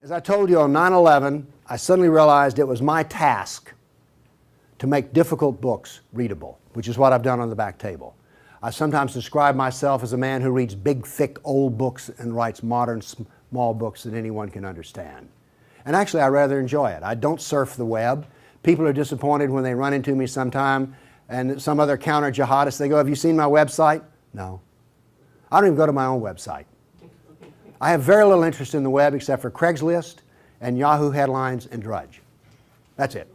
As I told you on 9/11, I suddenly realized it was my task to make difficult books readable, which is what I've done on the back table. I sometimes describe myself as a man who reads big, thick, old books and writes modern, small books that anyone can understand. And actually, I rather enjoy it. I don't surf the web. People are disappointed when they run into me sometime and some other counter-jihadist, they go, "Have you seen my website?" No. I don't even go to my own website. I have very little interest in the web except for Craigslist and Yahoo headlines and Drudge. That's it.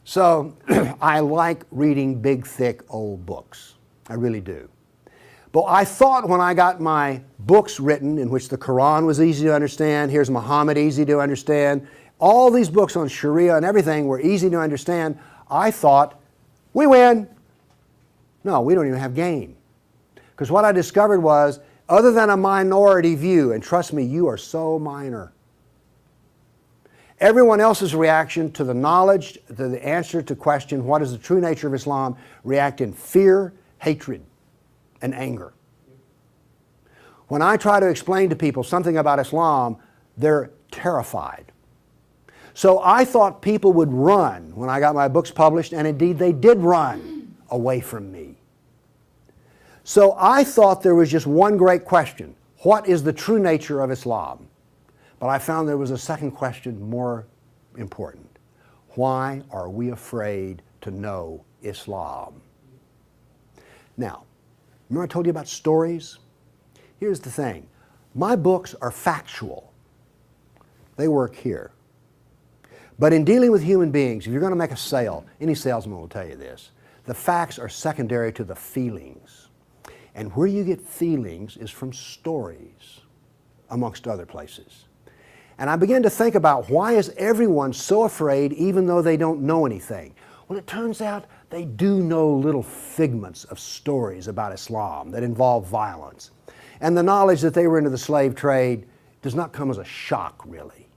So I like reading big, thick, old books. I really do. But I thought when I got my books written in which the Quran was easy to understand, here's Muhammad easy to understand, all these books on Sharia and everything were easy to understand, I thought, we win. No, we don't even have game. Because what I discovered was, other than a minority view, and trust me, you are so minor, everyone else's reaction to the knowledge, to the answer to question, what is the true nature of Islam, react in fear, hatred, and anger. When I try to explain to people something about Islam, they're terrified. So I thought people would run when I got my books published, and indeed they did run away from me. So I thought there was just one great question. What is the true nature of Islam? But I found there was a second question more important. Why are we afraid to know Islam? Now, remember I told you about stories? Here's the thing. My books are factual. They work here. But in dealing with human beings, if you're going to make a sale, any salesman will tell you this, the facts are secondary to the feelings. And where you get feelings is from stories, amongst other places. And I began to think about, why is everyone so afraid even though they don't know anything? Well, it turns out they do know little figments of stories about Islam that involve violence. And the knowledge that they were into the slave trade does not come as a shock, really.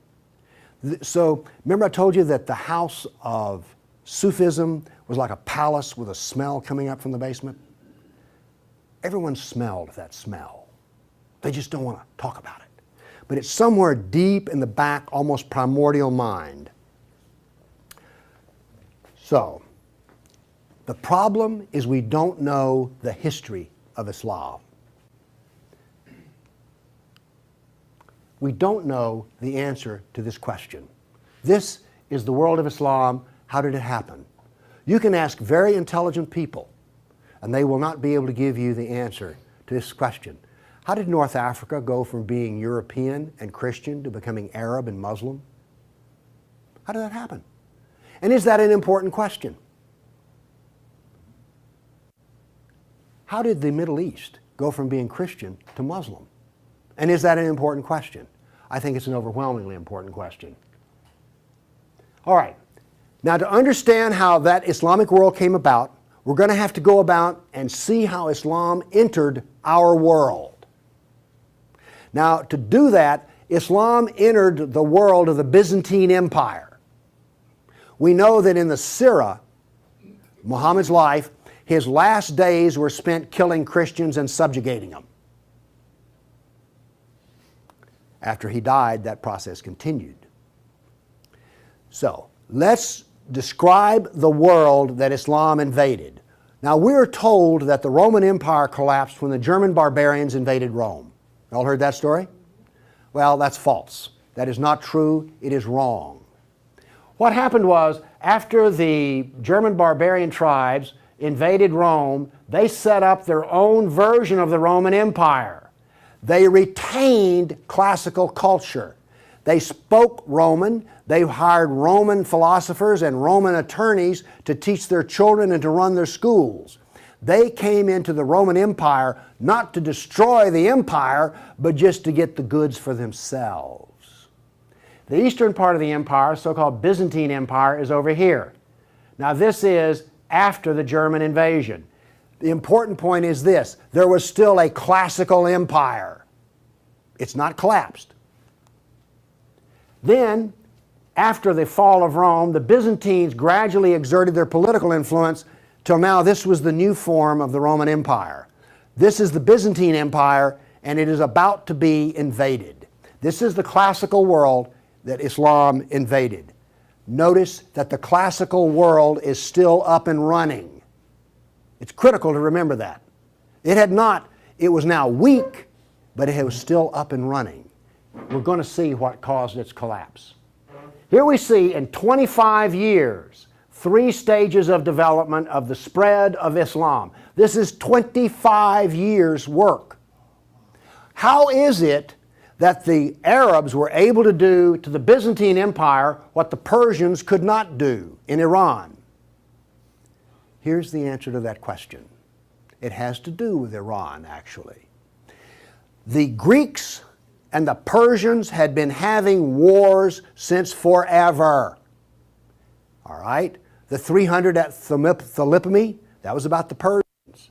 So, remember I told you that the house of Sufism was like a palace with a smell coming up from the basement? Everyone smelled that smell. They just don't want to talk about it. But it's somewhere deep in the back, almost primordial mind. So, the problem is we don't know the history of Islam. We don't know the answer to this question. This is the world of Islam. How did it happen? You can ask very intelligent people, and they will not be able to give you the answer to this question. How did North Africa go from being European and Christian to becoming Arab and Muslim? How did that happen? And is that an important question? How did the Middle East go from being Christian to Muslim? And is that an important question? I think it's an overwhelmingly important question. All right. Now, to understand how that Islamic world came about, we're going to have to go about and see how Islam entered our world. Now, to do that, Islam entered the world of the Byzantine Empire. We know that in the Sirah, Muhammad's life, his last days were spent killing Christians and subjugating them. After he died, that process continued. So, let's describe the world that Islam invaded. Now, we're told that the Roman Empire collapsed when the German barbarians invaded Rome. You all heard that story? Well, that's false. That is not true. It is wrong. What happened was, after the German barbarian tribes invaded Rome, they set up their own version of the Roman Empire. They retained classical culture. They spoke Roman. They hired Roman philosophers and Roman attorneys to teach their children and to run their schools. They came into the Roman Empire not to destroy the empire, but just to get the goods for themselves. The eastern part of the empire, so-called Byzantine Empire, is over here. Now, this is after the German invasion. The important point is this: there was still a classical empire. It's not collapsed. Then, after the fall of Rome, the Byzantines gradually exerted their political influence till now this was the new form of the Roman Empire. This is the Byzantine Empire, and it is about to be invaded. This is the classical world that Islam invaded. Notice that the classical world is still up and running. It's critical to remember that. It was now weak, but it was still up and running. We're going to see what caused its collapse. Here we see in 25 years, 3 stages of development of the spread of Islam. This is 25 years' work. How is it that the Arabs were able to do to the Byzantine Empire what the Persians could not do in Iran? Here's the answer to that question. It has to do with Iran, actually. The Greeks and the Persians had been having wars since forever. All right? The 300 at Thermopylae, that was about the Persians.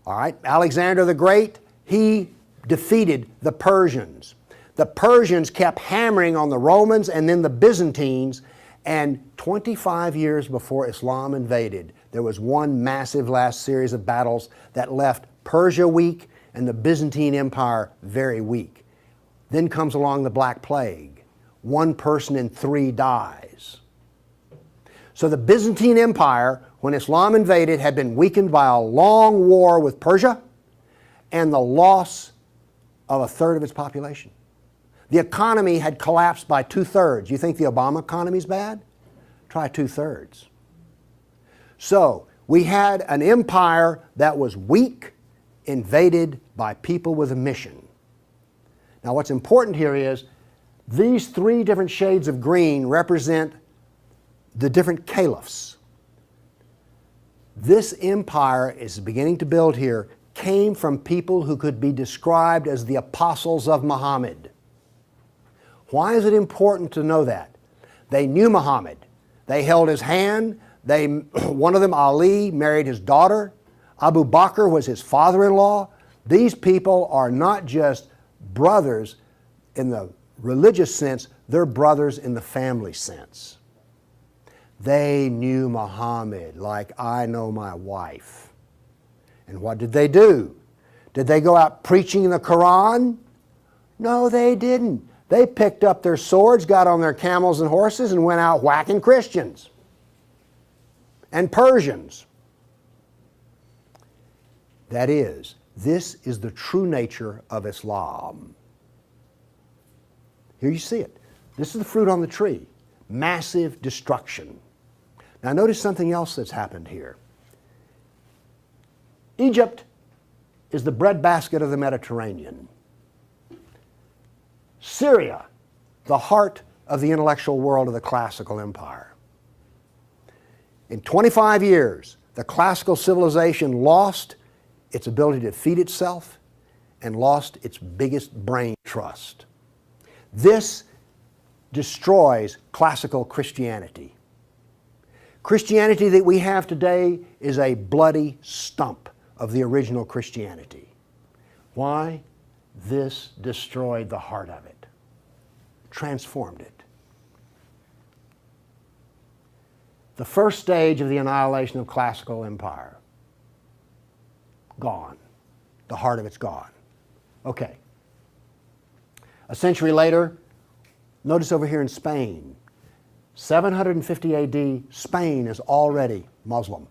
All right? Alexander the Great, he defeated the Persians. The Persians kept hammering on the Romans and then the Byzantines, and 25 years before Islam invaded, there was one massive last series of battles that left Persia weak and the Byzantine Empire very weak. Then comes along the Black Plague. 1 person in 3 dies. So the Byzantine Empire, when Islam invaded, had been weakened by a long war with Persia and the loss of 1/3 of its population. The economy had collapsed by 2/3. You think the Obama economy is bad? Try 2/3. So we had an empire that was weak, invaded by people with a mission. Now what's important here is these 3 different shades of green represent the different caliphs. This empire is beginning to build here came from people who could be described as the apostles of Muhammad. Why is it important to know that? They knew Muhammad. They held his hand. One of them, Ali, married his daughter. Abu Bakr was his father-in-law. These people are not just brothers in the religious sense, they're brothers in the family sense. They knew Muhammad like I know my wife. And what did they do? Did they go out preaching the Quran? No, they didn't. They picked up their swords, got on their camels and horses, and went out whacking Christians and Persians. That is, this is the true nature of Islam. Here you see it. This is the fruit on the tree. Massive destruction. Now notice something else that's happened here. Egypt is the breadbasket of the Mediterranean. Syria, the heart of the intellectual world of the classical empire. In 25 years, the classical civilization lost its ability to feed itself and lost its biggest brain trust. This destroys classical Christianity. Christianity that we have today is a bloody stump of the original Christianity. Why? This destroyed the heart of it, transformed it. The first stage of the annihilation of classical empire, gone. The heart of it's gone. Okay. A century later, notice over here in Spain, 750 AD, Spain is already Muslim.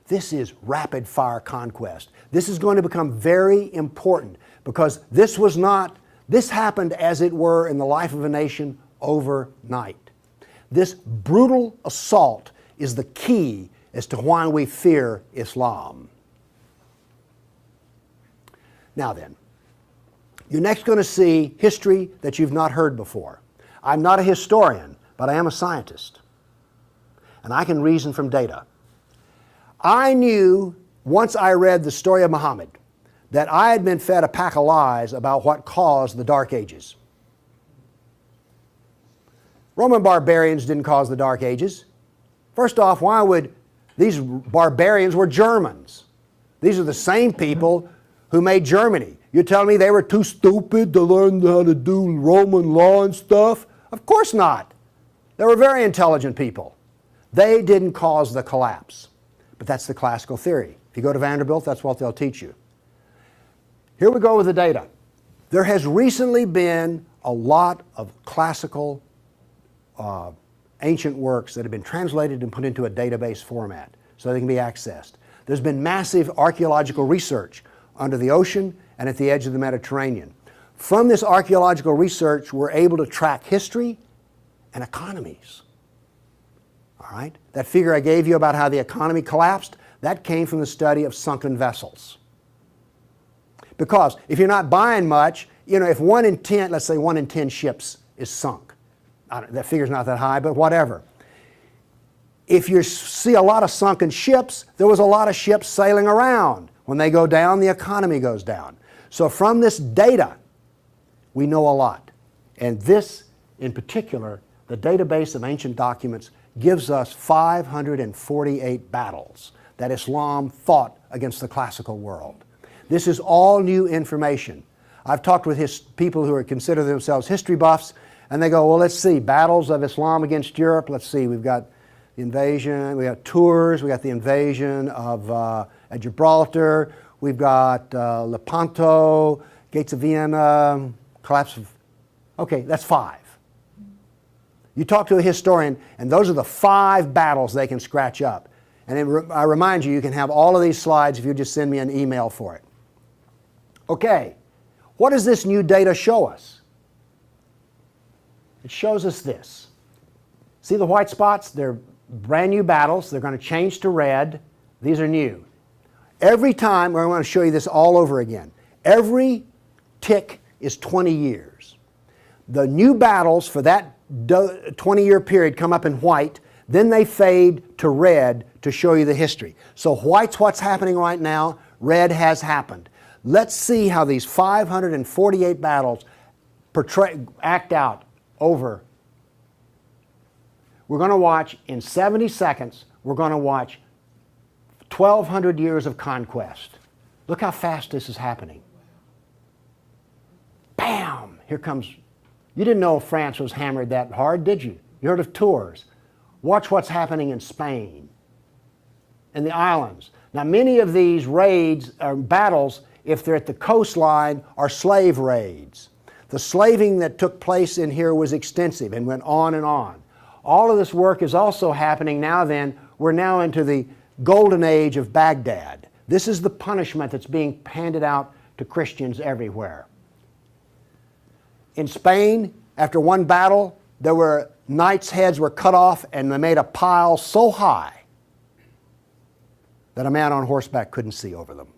This is rapid fire conquest. This is going to become very important because this happened as it were in the life of a nation overnight. This brutal assault is the key as to why we fear Islam. Now then, you're next going to see history that you've not heard before. I'm not a historian, but I am a scientist. And I can reason from data. I knew, once I read the story of Muhammad, that I had been fed a pack of lies about what caused the Dark Ages. Roman barbarians didn't cause the Dark Ages. First off, these barbarians were Germans. These are the same people who made Germany. You're telling me they were too stupid to learn how to do Roman law and stuff? Of course not. They were very intelligent people. They didn't cause the collapse. But that's the classical theory. If you go to Vanderbilt, that's what they'll teach you. Here we go with the data. There has recently been a lot of classical ancient works that have been translated and put into a database format so they can be accessed. There's been massive archaeological research under the ocean and at the edge of the Mediterranean. From this archaeological research, we're able to track history and economies. All right? That figure I gave you about how the economy collapsed, that came from the study of sunken vessels. Because if you're not buying much, if 1 in 10, let's say 1 in 10 ships is sunk, that figure's not that high, but whatever. If you see a lot of sunken ships, there was a lot of ships sailing around. When they go down, the economy goes down. So from this data, we know a lot. And this, in particular, the database of ancient documents, gives us 548 battles that Islam fought against the classical world. This is all new information. I've talked with people who consider themselves history buffs, and they go, well, let's see, battles of Islam against Europe. Let's see, we've got the invasion, we got Tours, we got the invasion of at Gibraltar, we've got Lepanto, Gates of Vienna, collapse of... Okay, that's 5. You talk to a historian, and those are the 5 battles they can scratch up. And I remind you, you can have all of these slides if you just send me an email for it. Okay, what does this new data show us? It shows us this. See the white spots? They're brand new battles. They're going to change to red. These are new. Every time, I want to show you this all over again. Every tick is 20 years. The new battles for that 20-year period come up in white, then they fade to red to show you the history. So white's what's happening right now, red has happened. Let's see how these 548 battles act out over. We're going to watch, in 70 seconds, we're going to watch 1,200 years of conquest. Look how fast this is happening. Bam! Here comes... You didn't know France was hammered that hard, did you? You heard of Tours. Watch what's happening in Spain and the islands. Now, many of these raids or battles, if they're at the coastline, are slave raids. The slaving that took place in here was extensive and went on and on. All of this work is also happening now then. We're now into the golden age of Baghdad. This is the punishment that's being handed out to Christians everywhere. In Spain, after one battle, knights' heads were cut off and they made a pile so high that a man on horseback couldn't see over them.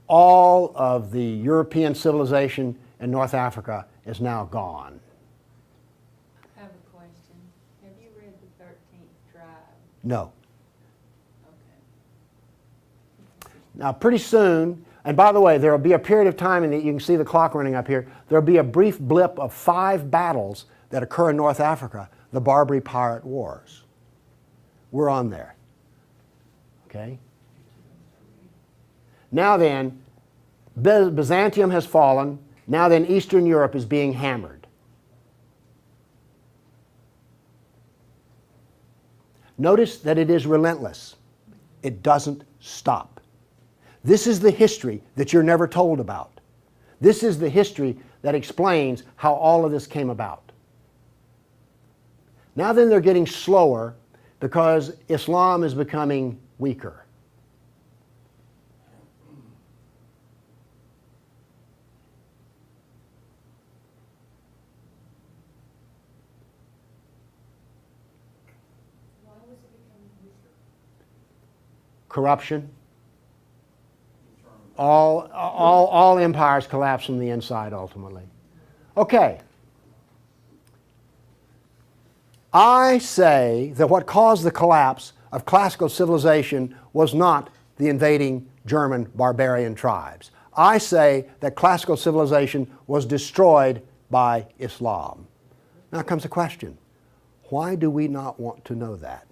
All of the European civilization in North Africa is now gone. I have a question. Have you read the 13th tribe? No. Okay. Now, pretty soon, and by the way, there will be a period of time, and you can see the clock running up here, there will be a brief blip of 5 battles that occur in North Africa, the Barbary Pirate Wars. We're on there. Okay? Now then, Byzantium has fallen. Now then, Eastern Europe is being hammered. Notice that it is relentless. It doesn't stop. This is the history that you're never told about. This is the history that explains how all of this came about. Now then, they're getting slower because Islam is becoming weaker. Why was it becoming weaker? Corruption. All empires collapse from the inside ultimately. Okay. I say that what caused the collapse of classical civilization was not the invading German barbarian tribes. I say that classical civilization was destroyed by Islam. Now comes the question, why do we not want to know that?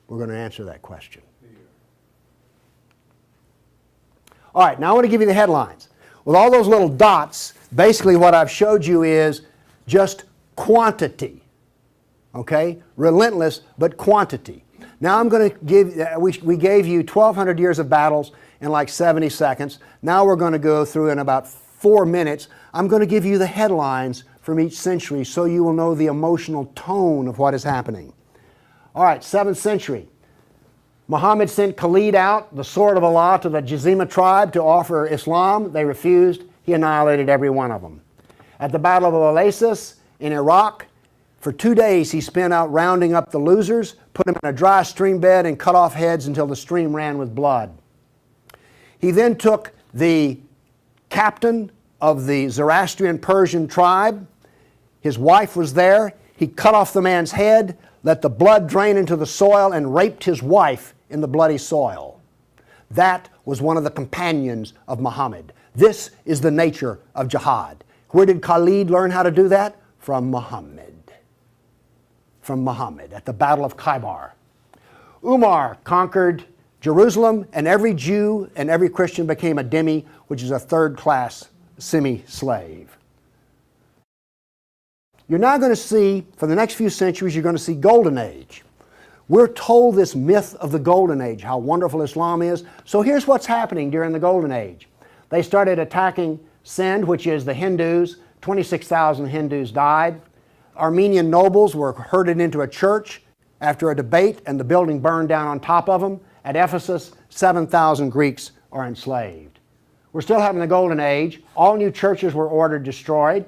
We're going to answer that question. All right, now I want to give you the headlines. With all those little dots, basically what I've showed you is just quantity. Okay? Relentless, but quantity. Now I'm going to give, we gave you 1,200 years of battles in like 70 seconds. Now we're going to go through in about 4 minutes. I'm going to give you the headlines from each century so you will know the emotional tone of what is happening. All right, 7th century. Muhammad sent Khalid out, the sword of Allah, to the Jazima tribe to offer Islam. They refused. He annihilated every one of them. At the Battle of Oasis in Iraq, for 2 days he spent out rounding up the losers, put them in a dry stream bed, and cut off heads until the stream ran with blood. He then took the captain of the Zoroastrian Persian tribe. His wife was there. He cut off the man's head, let the blood drain into the soil, and raped his wife in the bloody soil. That was one of the companions of Muhammad. This is the nature of jihad. Where did Khalid learn how to do that? From Muhammad. From Muhammad at the Battle of Khaybar. Umar conquered Jerusalem, and every Jew and every Christian became a dhimmi, which is a third-class semi-slave. You're now going to see, for the next few centuries, you're going to see Golden Age. We're told this myth of the Golden Age, how wonderful Islam is. So here's what's happening during the Golden Age. They started attacking Sind, which is the Hindus. 26,000 Hindus died. Armenian nobles were herded into a church after a debate, and the building burned down on top of them. At Ephesus, 7,000 Greeks are enslaved. We're still having the Golden Age. All new churches were ordered destroyed.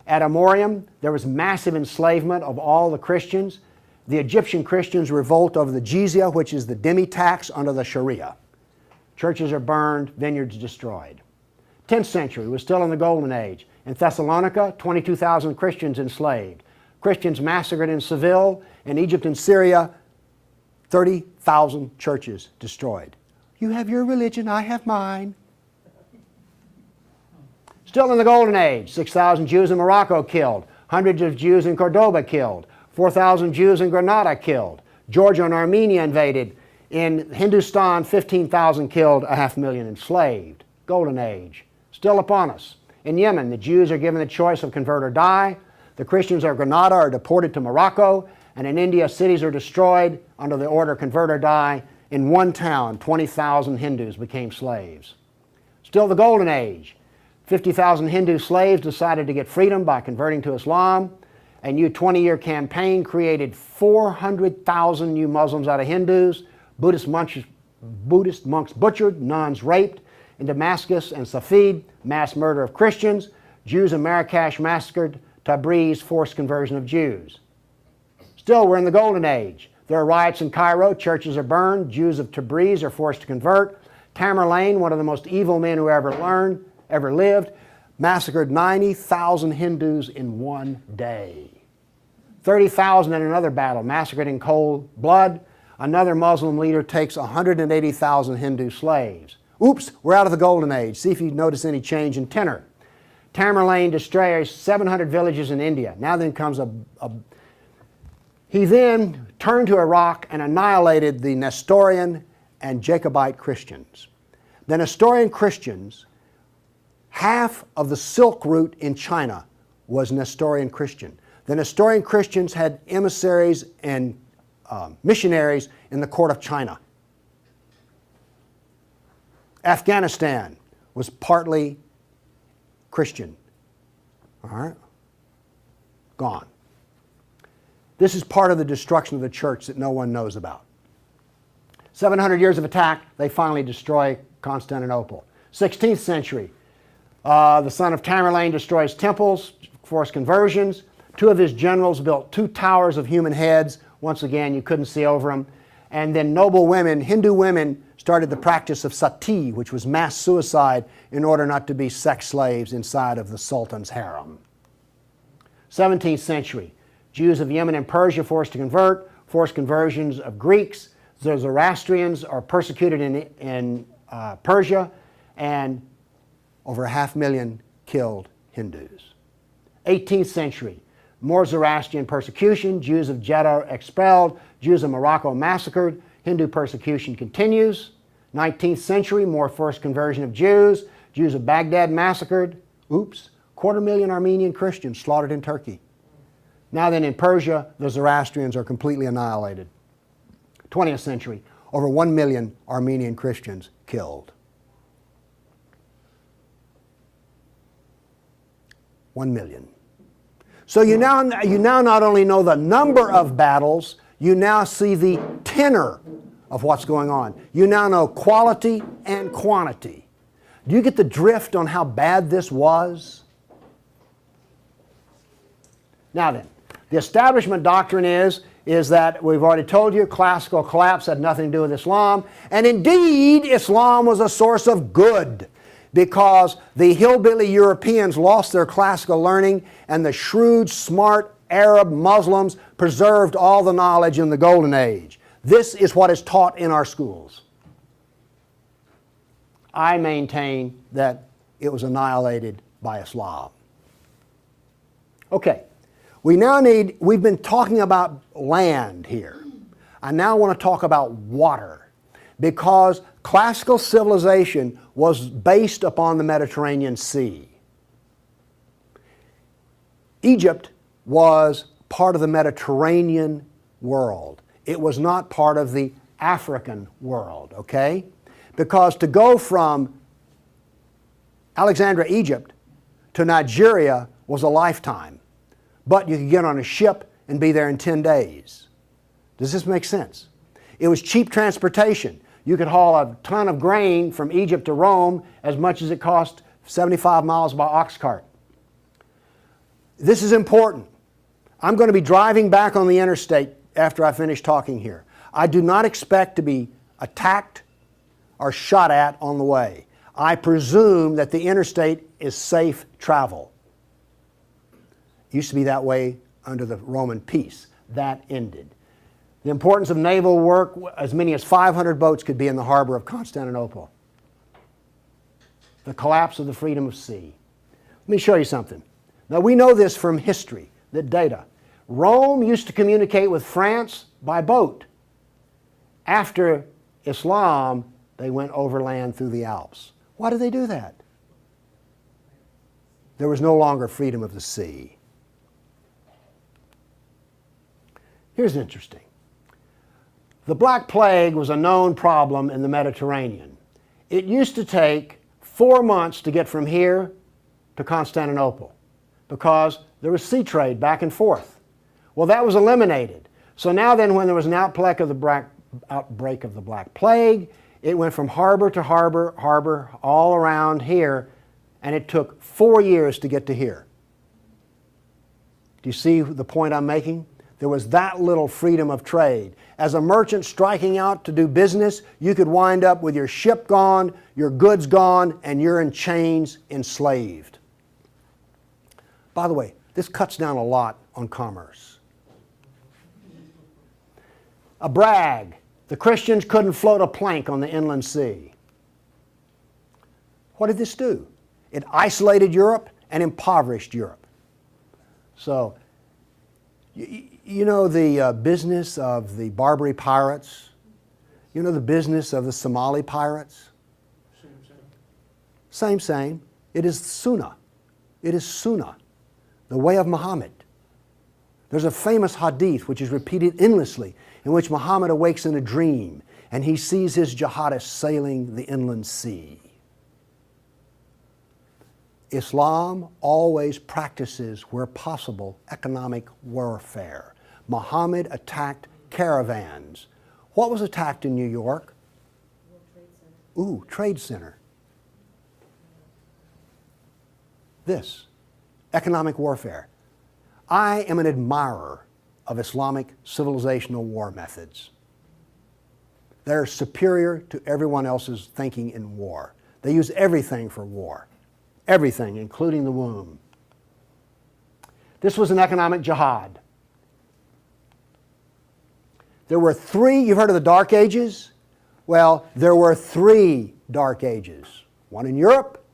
At Amorium, there was massive enslavement of all the Christians. The Egyptian Christians revolt over the jizya, which is the dhimmi tax under the Sharia. Churches are burned, vineyards destroyed. 10th century was still in the Golden Age. In Thessalonica, 22,000 Christians enslaved. Christians massacred in Seville. In Egypt and Syria, 30,000 churches destroyed. You have your religion, I have mine. Still in the Golden Age, 6,000 Jews in Morocco killed. Hundreds of Jews in Cordoba killed. 4,000 Jews in Granada killed. Georgia and Armenia invaded. In Hindustan, 15,000 killed, 500,000 enslaved. Golden Age. Still upon us. In Yemen, the Jews are given the choice of convert or die. The Christians of Granada are deported to Morocco. And in India, cities are destroyed under the order convert or die. In one town, 20,000 Hindus became slaves. Still the Golden Age. 50,000 Hindu slaves decided to get freedom by converting to Islam. A new 20-year campaign created 400,000 new Muslims out of Hindus. Buddhist monks butchered, nuns raped. In Damascus and Safed, mass murder of Christians. Jews in Marrakesh massacred. Tabriz, forced conversion of Jews. Still, we're in the Golden Age. There are riots in Cairo. Churches are burned. Jews of Tabriz are forced to convert. Tamerlane, one of the most evil men who ever lived, massacred 90,000 Hindus in one day. 30,000 in another battle, massacred in cold blood. Another Muslim leader takes 180,000 Hindu slaves. Oops, we're out of the Golden Age. See if you notice any change in tenor. Tamerlane destroys 700 villages in India. Now then comes He then turned to Iraq and annihilated the Nestorian and Jacobite Christians. The Nestorian Christians, half of the Silk Route in China was Nestorian Christian. The Nestorian Christians had emissaries and missionaries in the court of China. Afghanistan was partly Christian. All right? Gone. This is part of the destruction of the church that no one knows about. 700 years of attack, they finally destroy Constantinople. 16th century, the son of Tamerlane destroys temples, forced conversions. 2 of his generals built 2 towers of human heads. Once again, you couldn't see over them. And then noble women, Hindu women, started the practice of sati, which was mass suicide in order not to be sex slaves inside of the Sultan's harem. 17th century, Jews of Yemen and Persia forced to convert, forced conversions of Greeks. The Zoroastrians are persecuted in Persia, and over 500,000 killed Hindus. 18th century, more Zoroastrian persecution, Jews of Jeddah expelled, Jews of Morocco massacred, Hindu persecution continues. 19th century, more forced conversion of Jews, Jews of Baghdad massacred. Oops, 250,000 Armenian Christians slaughtered in Turkey. Now then in Persia, the Zoroastrians are completely annihilated. 20th century, over 1 million Armenian Christians killed. 1 million. So you now not only know the number of battles, you now see the tenor of what's going on. You now know quality and quantity. Do you get the drift on how bad this was? Now then, the establishment doctrine is that we've already told you classical collapse had nothing to do with Islam, and indeed Islam was a source of good, because the hillbilly Europeans lost their classical learning and the shrewd, smart Arab Muslims preserved all the knowledge in the Golden Age. This is what is taught in our schools. I maintain that it was annihilated by Islam. Okay, we've been talking about land here. I now want to talk about water, because classical civilization was based upon the Mediterranean Sea. Egypt was part of the Mediterranean world. It was not part of the African world, okay? Because to go from Alexandria, Egypt to Nigeria was a lifetime. But you could get on a ship and be there in 10 days. Does this make sense? It was cheap transportation. You could haul a ton of grain from Egypt to Rome as much as it cost 75 miles by ox cart. This is important. I'm going to be driving back on the interstate after I finish talking here. I do not expect to be attacked or shot at on the way. I presume that the interstate is safe travel. It used to be that way under the Roman peace. That ended. The importance of naval work, as many as 500 boats could be in the harbor of Constantinople. The collapse of the freedom of sea. Let me show you something. Now we know this from history, the data. Rome used to communicate with France by boat. After Islam, they went overland through the Alps. Why did they do that? There was no longer freedom of the sea. Here's interesting. The Black Plague was a known problem in the Mediterranean. It used to take 4 months to get from here to Constantinople because there was sea trade back and forth. Well, that was eliminated. So now then, when there was an outbreak of the Black Plague, it went from harbor to harbor, all around here, and it took 4 years to get to here. Do you see the point I'm making? There was that little freedom of trade. As a merchant striking out to do business, you could wind up with your ship gone, your goods gone, and you're in chains, enslaved. By the way, this cuts down a lot on commerce. A brag. The Christians couldn't float a plank on the inland sea. What did this do? It isolated Europe and impoverished Europe. So, you know the business of the Barbary pirates? You know the business of the Somali pirates? Same. It is Sunnah. It is Sunnah, the way of Muhammad. There's a famous hadith which is repeated endlessly, in which Muhammad awakes in a dream and he sees his jihadists sailing the inland sea. Islam always practices, where possible, economic warfare. Muhammad attacked caravans. What was attacked in New York? Ooh, Trade Center. This, economic warfare. I am an admirer of Islamic civilizational war methods. They're superior to everyone else's thinking in war. They use everything for war. Everything, including the womb. This was an economic jihad. There were three, you've heard of the Dark Ages? Well, there were 3 Dark Ages. One in Europe,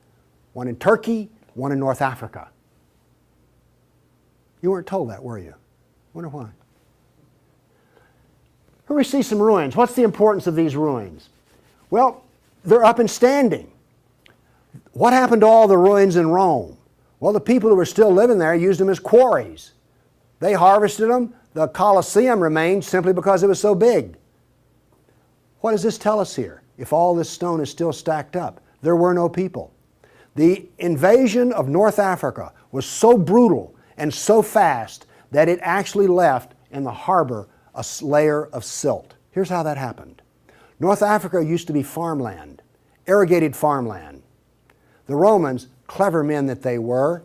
one in Turkey, one in North Africa. You weren't told that, were you? Wonder why. Here we see some ruins. What's the importance of these ruins? Well, they're up and standing. What happened to all the ruins in Rome? Well, the people who were still living there used them as quarries. They harvested them. The Colosseum remained simply because it was so big. What does this tell us here? If all this stone is still stacked up, there were no people. The invasion of North Africa was so brutal and so fast that it actually left in the harbor a layer of silt. Here's how that happened. North Africa used to be farmland, irrigated farmland. The Romans, clever men that they were,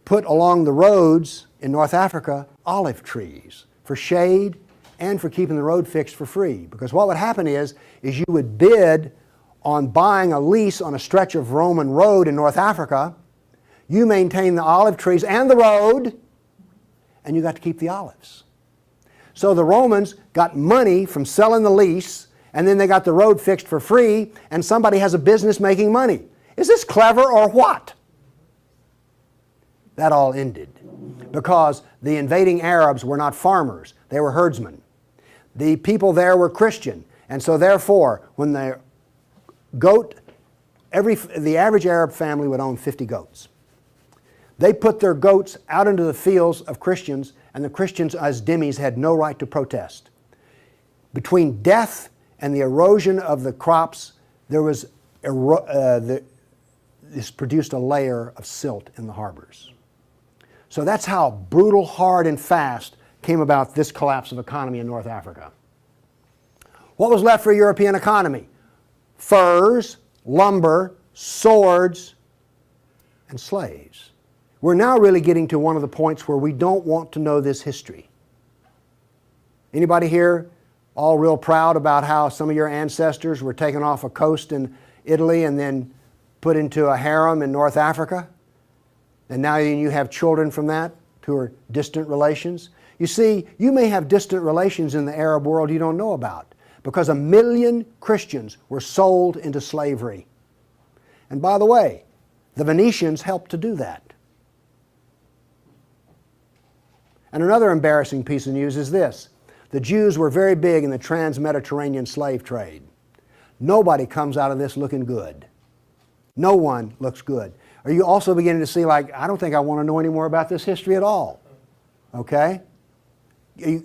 put along the roads in North Africa olive trees for shade and for keeping the road fixed for free. Because what would happen is you would bid on buying a lease on a stretch of Roman road in North Africa. You maintain the olive trees and the road, and you got to keep the olives. So the Romans got money from selling the lease, and then they got the road fixed for free, and somebody has a business making money. Is this clever or what? That all ended because the invading Arabs were not farmers, they were herdsmen. The people there were Christian, and so therefore, when the average Arab family would own 50 goats. They put their goats out into the fields of Christians, and the Christians as dhimmis had no right to protest. Between death and the erosion of the crops, there was this produced a layer of silt in the harbors. So that's how brutal, hard, and fast came about this collapse of economy in North Africa. What was left for a European economy? Furs, lumber, swords, and slaves. We're now really getting to one of the points where we don't want to know this history. Anybody here all real proud about how some of your ancestors were taken off a coast in Italy and then put into a harem in North Africa? And now you have children from that who are distant relations? You see, you may have distant relations in the Arab world you don't know about because 1 million Christians were sold into slavery. And by the way, the Venetians helped to do that. And another embarrassing piece of news is this. The Jews were very big in the trans-Mediterranean slave trade. Nobody comes out of this looking good. No one looks good. Are you also beginning to see, like, I don't think I want to know any more about this history at all? Okay?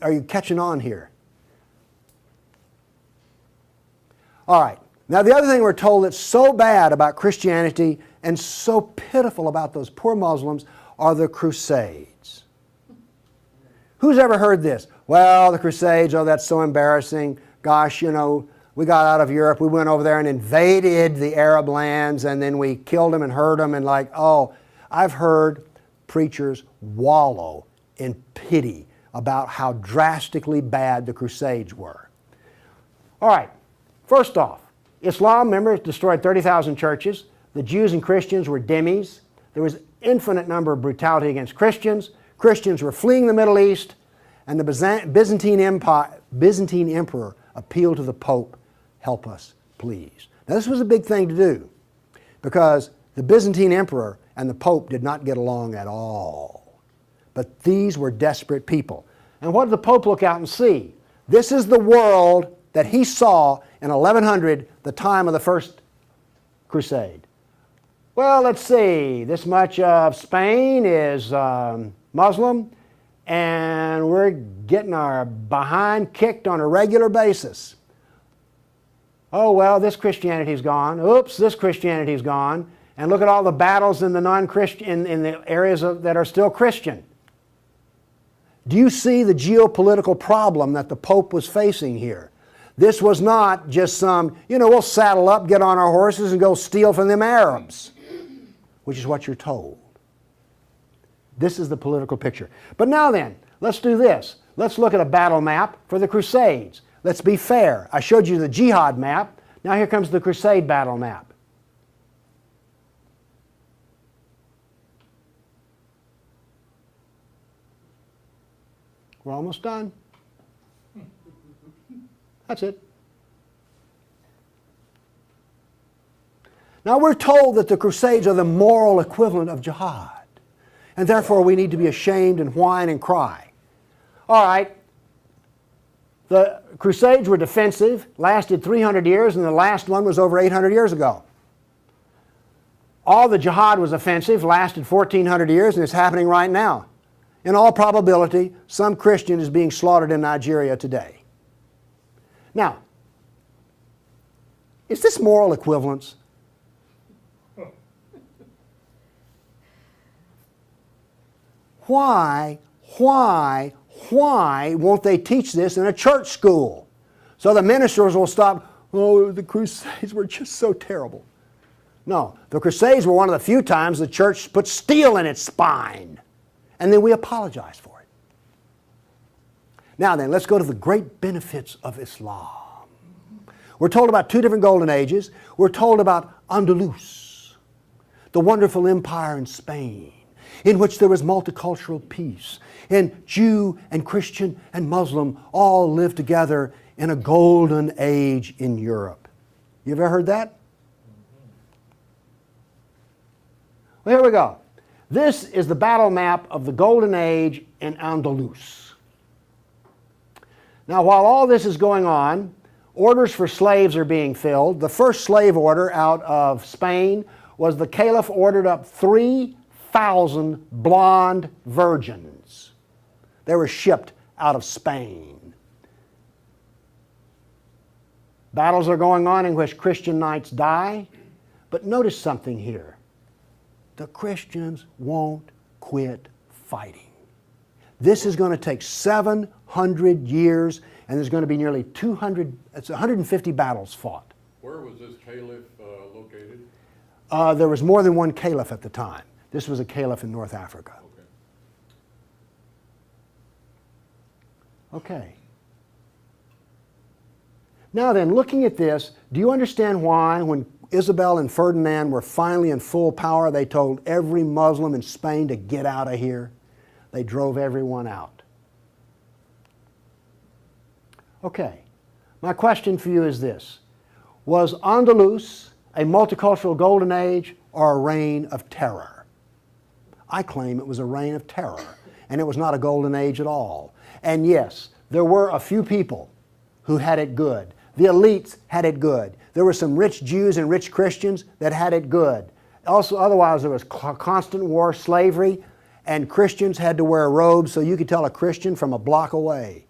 Are you catching on here? All right. Now, the other thing we're told that's so bad about Christianity and so pitiful about those poor Muslims are the Crusades. Who's ever heard this? Well, the Crusades, oh, that's so embarrassing. Gosh, you know, we got out of Europe, we went over there and invaded the Arab lands, and then we killed them and hurt them, and like, oh, I've heard preachers wallow in pity about how drastically bad the Crusades were. All right, first off, Islam, remember, destroyed 30,000 churches. The Jews and Christians were dhimmis. There was infinite number of brutality against Christians. Christians were fleeing the Middle East, and the Byzantine emperor appealed to the Pope, help us, please. Now, this was a big thing to do because the Byzantine emperor and the Pope did not get along at all. But these were desperate people. And what did the Pope look out and see? This is the world that he saw in 1100, the time of the First Crusade. Well, let's see, this much of Spain is Muslim, and we're getting our behind kicked on a regular basis. Oh, well, this Christianity's gone. Oops, this Christianity's gone. And look at all the battles in the non-Christian, in the areas that are still Christian. Do you see the geopolitical problem that the Pope was facing here? This was not just some, we'll saddle up, get on our horses, and go steal from them Arabs, which is what you're told. This is the political picture. But now then, let's do this. Let's look at a battle map for the Crusades. Let's be fair. I showed you the jihad map. Now here comes the Crusade battle map. We're almost done. That's it. Now we're told that the Crusades are the moral equivalent of jihad. And therefore we need to be ashamed and whine and cry. All right. The Crusades were defensive, lasted 300 years, and the last one was over 800 years ago. All the jihad was offensive, lasted 1,400 years, and it's happening right now. In all probability, some Christian is being slaughtered in Nigeria today. Now, Is this moral equivalence? Why won't they teach this in a church school? So the ministers will stop, oh, the Crusades were just so terrible. No, the Crusades were one of the few times the church put steel in its spine. And then we apologize for it. Now then, let's go to the great benefits of Islam. We're told about two different golden ages. We're told about Andalus, the wonderful empire in Spain, in which there was multicultural peace, and Jew and Christian and Muslim all lived together in a golden age in Europe. You ever heard that? Well, here we go. This is the battle map of the golden age in Andalus. Now, while all this is going on, orders for slaves are being filled. The first slave order out of Spain was the Caliph ordered up 3,000 blonde virgins. They were shipped out of Spain. Battles are going on in which Christian knights die. But notice something here. The Christians won't quit fighting. This is going to take 700 years, and there's going to be nearly 150 battles fought. Where was this caliph located? There was more than one caliph at the time. This was a caliph in North Africa. Okay. Now then, looking at this, do you understand why when Isabel and Ferdinand were finally in full power, they told every Muslim in Spain to get out of here? They drove everyone out. Okay. My question for you is this. Was Andalus a multicultural golden age or a reign of terror? I claim it was a reign of terror, and it was not a golden age at all. And yes, there were a few people who had it good. The elites had it good. There were some rich Jews and rich Christians that had it good. Also, otherwise, there was constant war, slavery, and Christians had to wear robes so you could tell a Christian from a block away.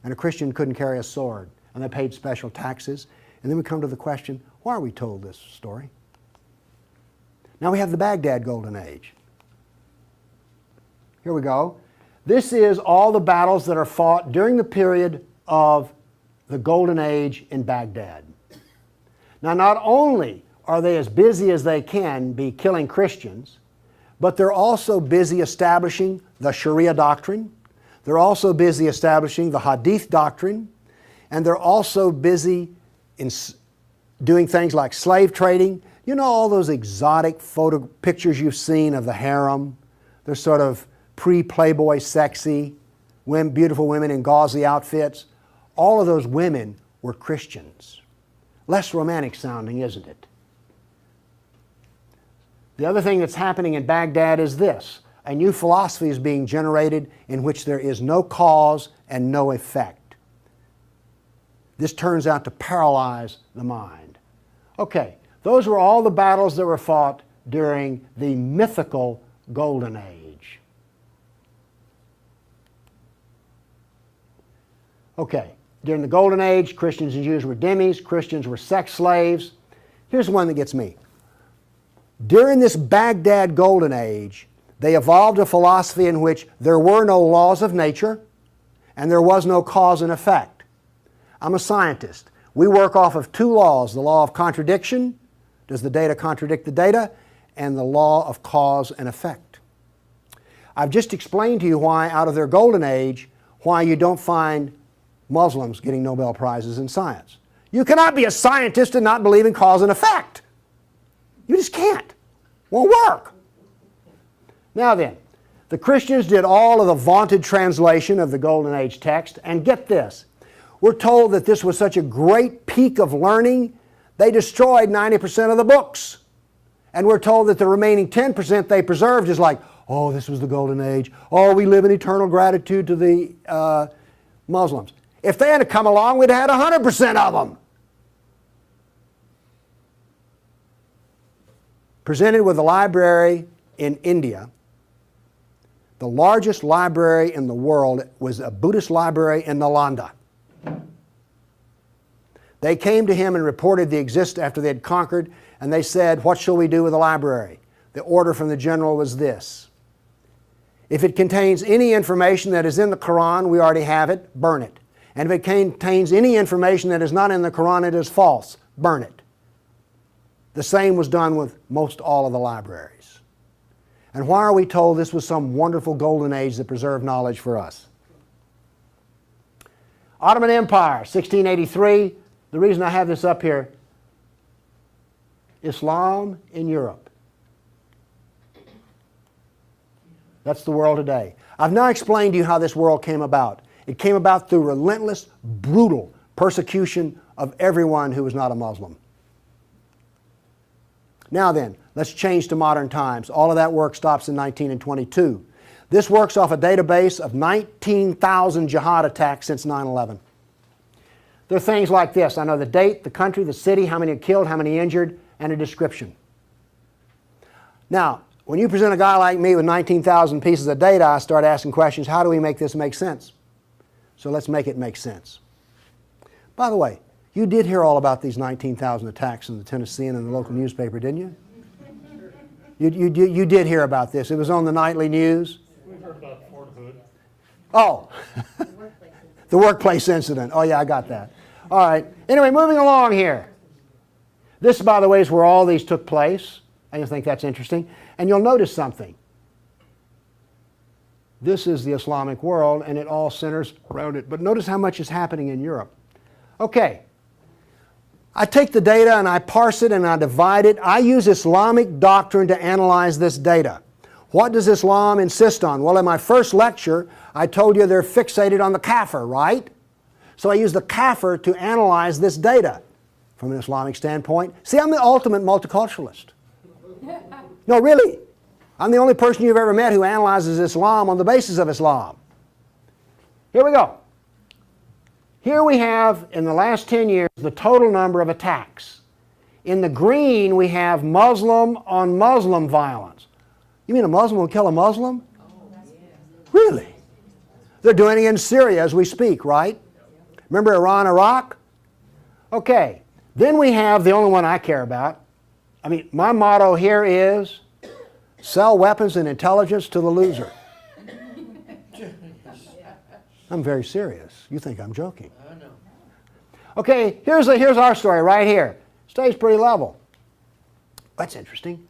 And a Christian couldn't carry a sword, and they paid special taxes. And then we come to the question, why are we told this story? Now we have the Baghdad Golden Age. Here we go. This is all the battles that are fought during the period of the Golden Age in Baghdad. Now, not only are they as busy as they can be killing Christians, but they're also busy establishing the Sharia doctrine. They're also busy establishing the Hadith doctrine. And they're also busy in doing things like slave trading. You know all those exotic photo pictures you've seen of the harem? They're sort of pre-Playboy sexy, beautiful women in gauzy outfits. All of those women were Christians. Less romantic sounding, isn't it? The other thing that's happening in Baghdad is this. A new philosophy is being generated in which there is no cause and no effect. This turns out to paralyze the mind. Okay, those were all the battles that were fought during the mythical Golden Age. Okay, during the Golden Age, Christians and Jews were dhimmis, Christians were sex slaves. Here's one that gets me. During this Baghdad Golden Age, they evolved a philosophy in which there were no laws of nature and there was no cause and effect. I'm a scientist. We work off of two laws, the law of contradiction, does the data contradict the data, and the law of cause and effect. I've just explained to you why, out of their Golden Age, why you don't find Muslims getting Nobel Prizes in science. You cannot be a scientist and not believe in cause and effect. You just can't. Won't work. Now then, the Christians did all of the vaunted translation of the Golden Age text, and get this. We're told that this was such a great peak of learning, they destroyed 90% of the books. And we're told that the remaining 10% they preserved is like, oh, this was the Golden Age. Oh, we live in eternal gratitude to the Muslims. If they had come along, we'd have had 100% of them. Presented with a library in India, the largest library in the world was a Buddhist library in Nalanda. They came to him and reported the existence after they had conquered, and they said, "What shall we do with the library?" The order from the general was this: if it contains any information that is in the Quran, we already have it, burn it. And if it contains any information that is not in the Quran, it is false, burn it. The same was done with most all of the libraries. And why are we told this was some wonderful golden age that preserved knowledge for us? Ottoman Empire, 1683. The reason I have this up here, Islam in Europe. That's the world today. I've now explained to you how this world came about. It came about through relentless, brutal persecution of everyone who was not a Muslim. Now then, let's change to modern times. All of that work stops in 1922. This works off a database of 19,000 jihad attacks since 9/11. There are things like this. I know the date, the country, the city, how many are killed, how many injured, and a description. Now, when you present a guy like me with 19,000 pieces of data, I start asking questions. How do we make this make sense? So let's make it make sense. By the way, you did hear all about these 19,000 attacks in the Tennessean and the local newspaper, didn't you? You did hear about this. It was on the nightly news. We've heard about Fort Hood. Oh, the workplace incident. Oh yeah, I got that. All right. Anyway, moving along here. This, by the way, is where all these took place. I think that's interesting. And you'll notice something. This is the Islamic world, and it all centers around it. But notice how much is happening in Europe. Okay. I take the data and I parse it and I divide it. I use Islamic doctrine to analyze this data. What does Islam insist on? Well, in my first lecture, I told you they're fixated on the kafir, right? So I use the kafir to analyze this data from an Islamic standpoint. See, I'm the ultimate multiculturalist. No, really. I'm the only person you've ever met who analyzes Islam on the basis of Islam. Here we go. Here we have, in the last 10 years, the total number of attacks. In the green, we have Muslim on Muslim violence. You mean a Muslim will kill a Muslim? Really? They're doing it in Syria as we speak, right? Remember Iran, Iraq? Okay. Then we have the only one I care about. I mean, my motto here is sell weapons and intelligence to the loser. I'm very serious. You think I'm joking. I know. Okay, here's our story right here. Stays pretty level. That's interesting.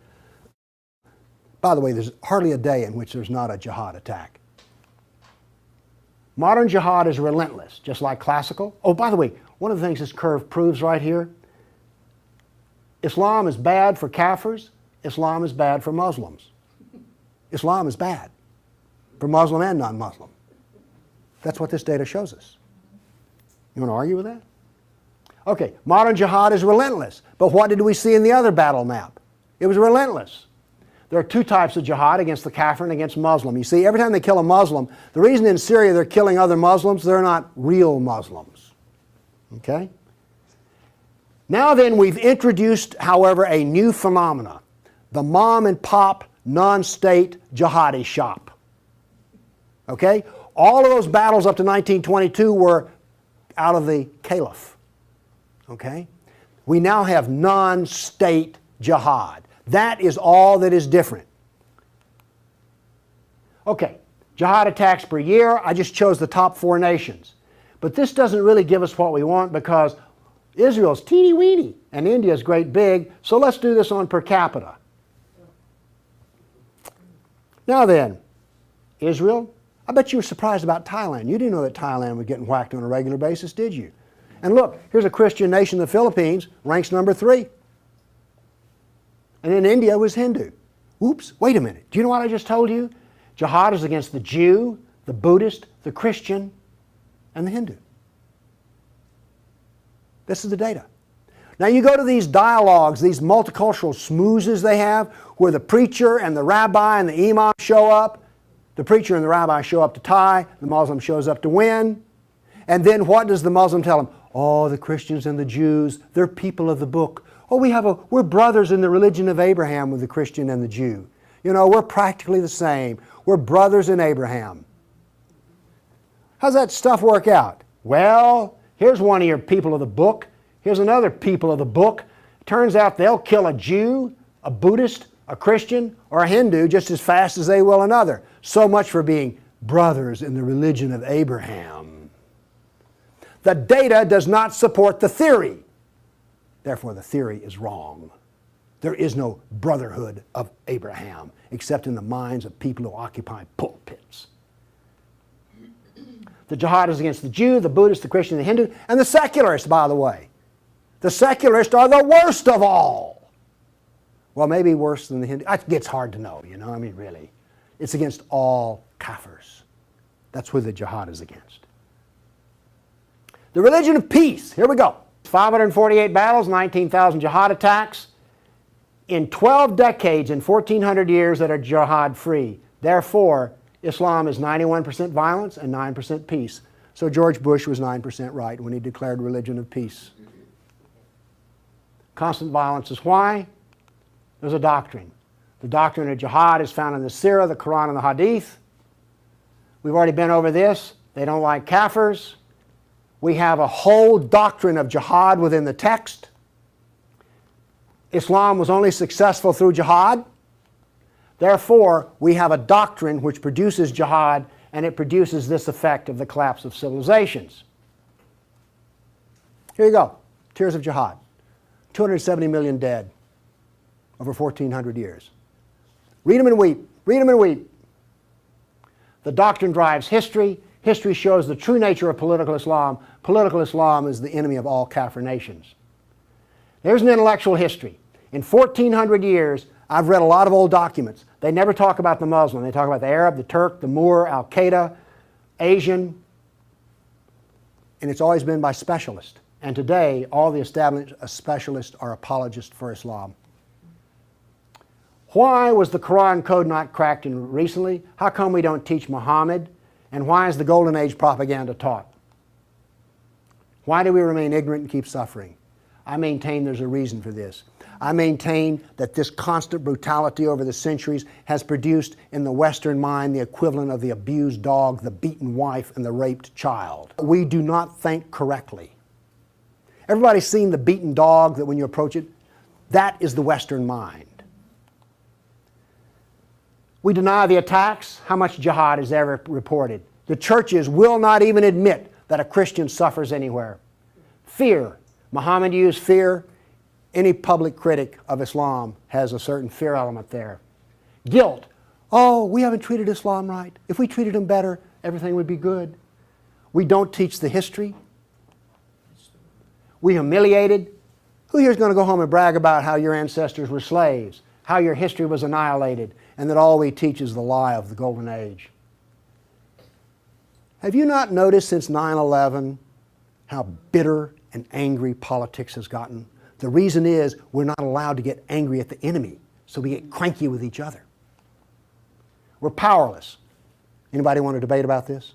By the way, there's hardly a day in which there's not a jihad attack. Modern jihad is relentless, just like classical. Oh, by the way, one of the things this curve proves right here, Islam is bad for Kafirs, Islam is bad for Muslims. Islam is bad for Muslim and non-Muslim. That's what this data shows us. You want to argue with that? Okay, modern jihad is relentless. But what did we see in the other battle map? It was relentless. There are two types of jihad, against the kafir and against Muslim. You see, every time they kill a Muslim, the reason in Syria they're killing other Muslims, they're not real Muslims. Okay? Now then, we've introduced, however, a new phenomena. The mom and pop non-state jihadi shop. Okay? All of those battles up to 1922 were out of the caliph. Okay? We now have non-state jihad. That is all that is different. Okay, jihad attacks per year. I just chose the top 4 nations. But this doesn't really give us what we want because Israel's teeny weeny and India's great big, so let's do this on per capita. Now then, Israel, I bet you were surprised about Thailand. You didn't know that Thailand was getting whacked on a regular basis, did you? And look, here's a Christian nation, the Philippines, ranks number 3. And then India was Hindu. Oops, wait a minute. Do you know what I just told you? Jihad is against the Jew, the Buddhist, the Christian, and the Hindu. This is the data. Now you go to these dialogues, these multicultural smoozes they have, where the preacher and the rabbi and the imam show up. The preacher and the rabbi show up to tie, the Muslim shows up to win. And then what does the Muslim tell them? Oh, the Christians and the Jews, they're people of the book. Oh, we're brothers in the religion of Abraham with the Christian and the Jew. You know, we're practically the same. We're brothers in Abraham. How's that stuff work out? Well, here's one of your people of the book. Here's another people of the book. Turns out they'll kill a Jew, a Buddhist, a Christian, or a Hindu just as fast as they will another. So much for being brothers in the religion of Abraham. The data does not support the theory. Therefore, the theory is wrong. There is no brotherhood of Abraham except in the minds of people who occupy pulpits. The jihad is against the Jew, the Buddhist, the Christian, the Hindu, and the secularists, by the way. The secularists are the worst of all. Well, maybe worse than the Hindu. It gets hard to know, I mean, really. It's against all kafirs. That's who the jihad is against. The religion of peace. Here we go. 548 battles, 19,000 jihad attacks. In 12 decades, in 1,400 years that are jihad-free. Therefore, Islam is 91% violence and 9% peace. So George Bush was 9% right when he declared religion of peace. Constant violence is why? There's a doctrine. The doctrine of jihad is found in the Sirah, the Quran, and the Hadith. We've already been over this. They don't like kafirs. We have a whole doctrine of jihad within the text. Islam was only successful through jihad. Therefore, we have a doctrine which produces jihad, and it produces this effect of the collapse of civilizations. Here you go. Tears of jihad. 270 million dead over 1,400 years. Read them and weep. Read them and weep. The doctrine drives history. History shows the true nature of political Islam. Political Islam is the enemy of all Kafir nations. There's an intellectual history. In 1,400 years, I've read a lot of old documents. They never talk about the Muslim. They talk about the Arab, the Turk, the Moor, Al-Qaeda, Asian. And it's always been by specialists. And today, all the established specialists are apologists for Islam. Why was the Quran code not cracked in recently? How come we don't teach Muhammad? And why is the Golden Age propaganda taught? Why do we remain ignorant and keep suffering? I maintain there's a reason for this. I maintain that this constant brutality over the centuries has produced in the Western mind the equivalent of the abused dog, the beaten wife, and the raped child. We do not think correctly. Everybody's seen the beaten dog that when you approach it, that is the Western mind. We deny the attacks. How much jihad is ever reported? The churches will not even admit that a Christian suffers anywhere. Fear. Muhammad used fear. Any public critic of Islam has a certain fear element there. Guilt. Oh, we haven't treated Islam right. If we treated them better, everything would be good. We don't teach the history. We humiliated. Who here is going to go home and brag about how your ancestors were slaves, how your history was annihilated, and that all we teach is the lie of the Golden Age? Have you not noticed since 9/11 how bitter and angry politics has gotten? The reason is we're not allowed to get angry at the enemy, so we get cranky with each other. We're powerless. Anybody want to debate about this?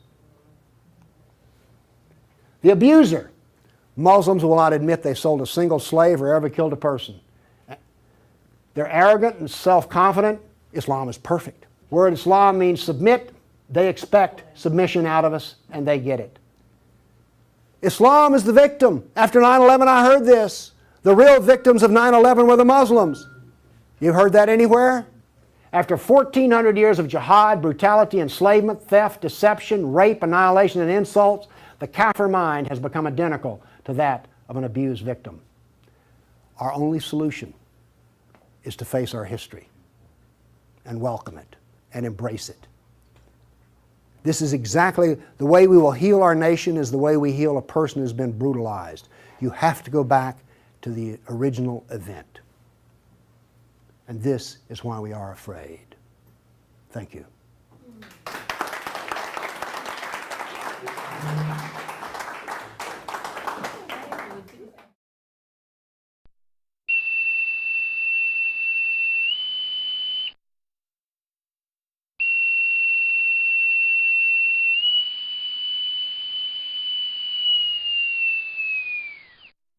The abuser. Muslims will not admit they sold a single slave or ever killed a person. They're arrogant and self-confident. Islam is perfect. Word Islam means submit. They expect submission out of us, and they get it. Islam is the victim. After 9/11, I heard this. The real victims of 9/11 were the Muslims. You've heard that anywhere? After 1,400 years of jihad, brutality, enslavement, theft, deception, rape, annihilation, and insults, the Kafir mind has become identical to that of an abused victim. Our only solution is to face our history and welcome it and embrace it. This is exactly the way we will heal our nation, is the way we heal a person who's been brutalized. You have to go back to the original event. And this is why we are afraid. Thank you.